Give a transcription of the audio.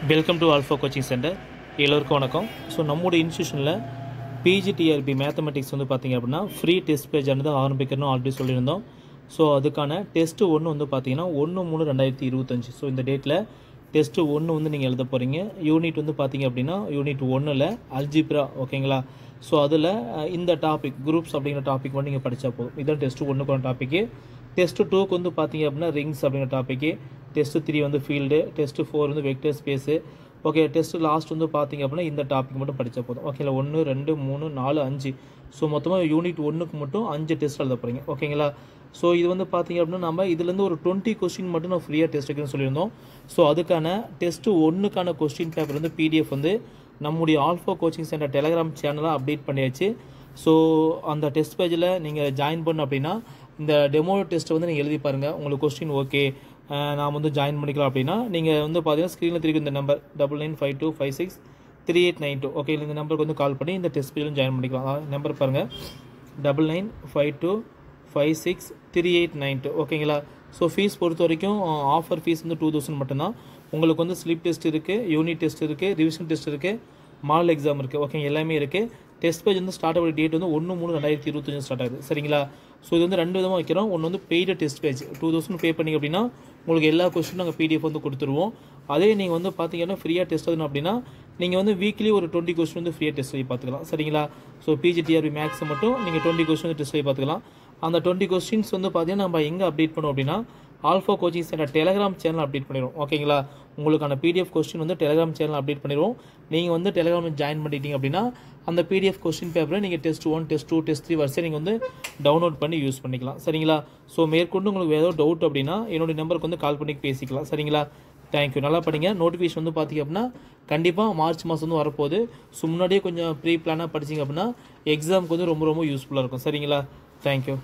Welcome to alpha Coaching centre. எல்லோருக்கும் வணக்கம். So நம்முடைய இன்ஸ்டியூஷனில் பிஜிடிஆர்பி மேத்தமெட்டிக்ஸ் வந்து பார்த்திங்க அப்படின்னா ஃப்ரீ டெஸ்ட் பேஜ் ஆனது ஆரம்பிக்கணும் ஆல்ரெடி சொல்லியிருந்தோம். ஸோ அதுக்கான டெஸ்ட்டு 1 வந்து பார்த்திங்கன்னா 1/3/2025. ஸோ இந்த டேட்டில் டெஸ்ட்டு 1 வந்து நீங்கள் எழுத போகிறீங்க. யூனிட் வந்து பார்த்திங்க அப்படின்னா யூனிட் 1ல் அல்ஜிப்ரா, ஓகேங்களா? ஸோ அதில் இந்த டாபிக் குரூப்ஸ் அப்படிங்கிற டாபிக் மட்டும் நீங்கள் படித்தா போதும். இதுதான் டெஸ்ட்டு 1க்கான டாப்பிக்கு. டெஸ்ட்டு 2க்கு வந்து பார்த்திங்க அப்படின்னா ரிங்ஸ் அப்படிங்கிற டாப்பிக்கு. டெஸ்ட்டு 3 வந்து ஃபீல்டு, டெஸ்ட்டு 4 வந்து vector space. Okay, test last வந்து பார்த்திங்க அப்படின்னா இந்த டாபிக் மட்டும் படித்தா போதும். ஓகேங்களா? 1 2 3 4 5. ஸோ மொத்தமாக யூனிட் 1க்கு மட்டும் 5 டெஸ்ட் எழுத போகிறீங்க, ஓகேங்களா? ஸோ இது வந்து பார்த்திங்க அப்படின்னா நம்ம இதுலேருந்து ஒரு 20 கொஸ்டின் மட்டும் நான் ஃப்ரீயாக டெஸ்ட் வைக்கணும்னு சொல்லியிருந்தோம். ஸோ அதுக்கான டெஸ்ட்டு 1க்கான கொஸ்டின் பேப்பர் வந்து பிடிஎஃப் வந்து நம்முடைய ஆல்ஃபா கோச்சிங் சென்டர் டெலகிராம் சேனலாக அப்டேட் பண்ணியாச்சு. ஸோ அந்த டெஸ்ட் பேஜில் நீங்கள் ஜாயின் பண்ண அப்படின்னா இந்த டெமோ டெஸ்ட்டை வந்து நீங்கள் எழுதி பாருங்கள். உங்களுக்கு கொஸ்டின் ஓகே, நான் வந்து ஜாயின் பண்ணிக்கலாம் அப்படின்னா நீங்கள் வந்து பார்த்தீங்கன்னா ஸ்க்ரீனில் திருப்பி இந்த நம்பர் 9952563892, ஓகே, இந்த நம்பருக்கு வந்து கால் பண்ணி இந்த டெஸ்ட் பேஜிலும் ஜாயின் பண்ணிக்கலாம். நம்பர் பாருங்கள், 9952563892, ஓகேங்களா? ஸோ ஃபீஸ் பொறுத்த வரைக்கும் ஆஃபர் ஃபீஸ் வந்து 2000 மட்டும்தான். உங்களுக்கு வந்து ஸ்லிப் டெஸ்ட் இருக்குது, யூனிட் டெஸ்ட் இருக்குது, ரிவிஷன் டெஸ்ட் இருக்குது, மாடல் எக்ஸாம் இருக்குது, ஓகே, எல்லாமே இருக்குது. டெஸ்ட் பேஜ் வந்து ஸ்டார்ட் ஆகிற டேட் வந்து 1/3/2025 ஸ்டார்ட் ஆகுது, சரிங்களா? ஸோ இது வந்து 2 விதமாக வைக்கிறோம். ஒன்று வந்து பெய்டு டெஸ்ட் பேஜ் 2000 பே பண்ணிங்க அப்படின்னா உங்களுக்கு எல்லா கொஸ்டினும் நாங்கள் பிடிஎஃப் வந்து கொடுத்துருவோம். அதே நீங்கள் வந்து பார்த்தீங்கன்னா ஃப்ரீயாக டெஸ்ட் எழுதணும் அப்படின்னா நீங்கள் வந்து வீக்லி ஒரு 20 கொஸ்டின் வந்து ஃப்ரீயாக டெஸ்ட் எழுதி பார்த்துக்கலாம், சரிங்களா? ஸோ பிஜிடிஆர்பி மேக்ஸ் மட்டும் நீங்கள் 20 கொஸ்டின் வந்து டெஸ்ட் எழுதி பார்த்துக்கலாம். அந்த 20 கொஸ்டின்ஸ் வந்து பார்த்தீங்கன்னா நம்ம எங்கே அப்டேட் பண்ணுவோம் அப்படின்னா alpha Coaching Centre Telegram channel update பண்ணிடுவோம், ஓகேங்களா? உங்களுக்கான பிடிஎஃப் கொஸ்டின் வந்து டெலகிராம் சேனல் அப்டேட் பண்ணிடுவோம். நீங்கள் வந்து டெலகிராமில் ஜாயின் பண்ணிட்டீங்க அப்படின்னா அந்த பிடிஎஃப் கொஸ்டின் பேப்பரை நீங்கள் டெஸ்ட் 1, டெஸ்ட் 2, டெஸ்ட் 3 வரிசை நீங்கள் வந்து டவுன்லோட் பண்ணி யூஸ் பண்ணிக்கலாம், சரிங்களா? ஸோ மேற்கொண்டு உங்களுக்கு ஏதோ டவுட் அப்படின்னா என்னுடைய நம்பருக்கு வந்து கால் பண்ணி பேசிக்கலாம், சரிங்களா? தேங்க்யூ. நல்லா படிங்க. நோட்டிஃபிகேஷன் வந்து பார்த்திங்க அப்படின்னா கண்டிப்பாக மார்ச் மாதம் வந்து வரப்போகுது. ஸோ முன்னாடியே கொஞ்சம் ப்ரீ பிளானாக படிச்சிங்க அப்படின்னா எக்ஸாமுக்கு வந்து ரொம்ப யூஸ்ஃபுல்லாக இருக்கும், சரிங்களா? தேங்க்யூ.